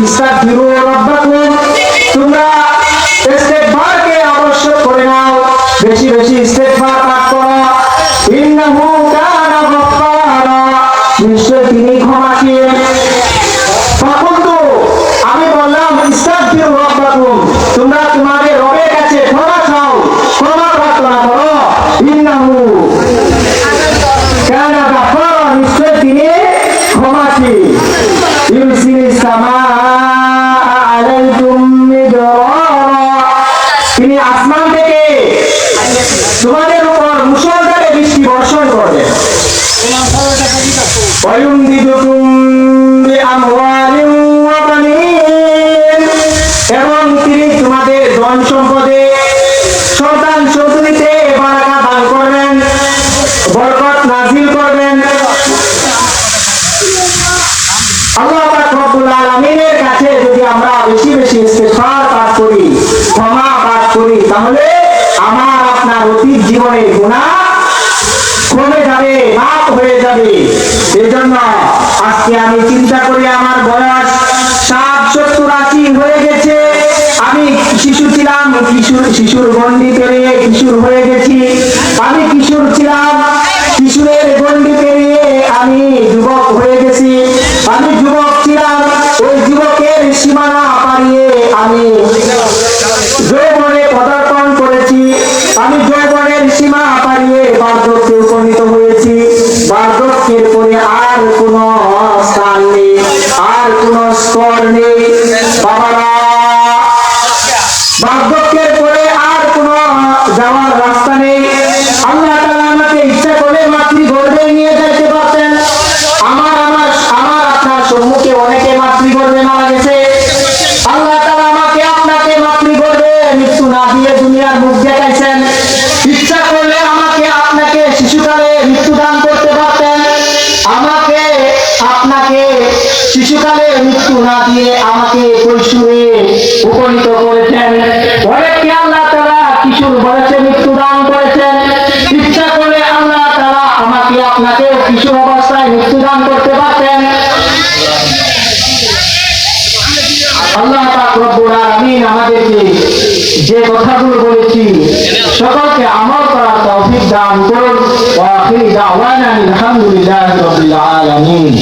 ইস্তাগফিরু রাব্বাকুম, তোমরা ইস্তেগফারকে আবশ্যক করে নাও, বেশি বেশি ইস্তেগফার পাঠ করো। ইন্নাহু কানা গাফফারা, নিশ্চয় তিনি ক্ষমাশীল। ফাকুলতু, আমি বললাম ইস্তাগফিরু রাব্বাকুম, তোমরা তোমাদের রবের কাছে ক্ষমা চাও, ক্ষমা প্রার্থনা করো। ইন্নাহু কানা গাফফারা, নিশ্চয় তিনি ক্ষমাশীল। ইউরসিলিস সামাআ আলাইকুম মিদরারা, তিনি আসমান থেকে তোমাদের উপর মুষলধারে বৃষ্টি বর্ষণ করবেন। ওয়ায়ুমদিদুকুম বিআমওয়ালিন ওয়া বানিন, এবং তিনি তোমাদের ধন সম্পদে সন্তান সন্ততিতে বারাকা দান করবেন, বরকত নাযিল করবেন। আল্লাহ পাক রব্বুল আলামিনের কাছে যদি আমরা বেশি বেশি ইস্তিগফার পাঠ করি, ক্ষমা পাঠ করি, তাহলে আমার আপনার অতীত জীবনের গুনাহ কমে যাবে, মাফ হয়ে যাবে। এজন্য আজকে আমি চিন্তা করি, আমার বয়স 60, 70, 80 হয়ে গেছে। আমি শিশু ছিলাম, শিশুর গণ্ডি পেরিয়ে কিশোর হয়ে গেছি। আমি কিশোর ছিলাম, কিশোরের গণ্ডি পেরিয়ে আমি যুবক হয়ে গেছি। আমি যুবক ছিলাম, ওই যুবকের সীমানা পারিয়ে আমি যৌবনে পদার্পণ করেছি। আমি যৌবনের সীমা পারিয়ে বার্ধক্যে উপনীত হয়েছি। বার্ধক্যের পরে আর কোনো স্থান নেই, আর কোনো স্তর নেই বাবারা। বার্ধক্যের পরে আর কোনো যাওয়ার রাস্তা নেই। আল্লাহ তাআলা আমাকে ইচ্ছা করে মাতৃগর্ভে নিয়ে যেতে পারতেন। আমার আপনার সম্মুখে অনেকে মাতৃগর্ভে মারা গেছে। আল্লাহ তাআলা আমাকে আপনাকে মাতৃগর্ভে মৃত্যু না দিয়ে দুনিয়ার মুখ দেখাইছেন। ইচ্ছা করলে আমাকে আপনাকে শিশুকালে মৃত্যুদান করতে পারতেন। আমাকে আপনাকে শিশুকালে মৃত্যু না দিয়ে আমাকে কৈশোরে উপনীত করেছেন। অনেককে আল্লাহ তাআলা কিশোর বয়সে মৃত্যুদান করেছেন। ইচ্ছা করলে আল্লাহ তাআলা আমাকে আপনাকে কিশোর অবস্থায় মৃত্যুদান করতে পারতেন। আল্লাহ পাক রব্বুল আলামিন আমাদেরকে যে কথাগুলো বলেছি সকলকে আমল করার তৌফিক দান করুন। ওয়া আখিরু দাওয়ানা আলহামদুলিল্লাহি রাব্বিল আলামিন।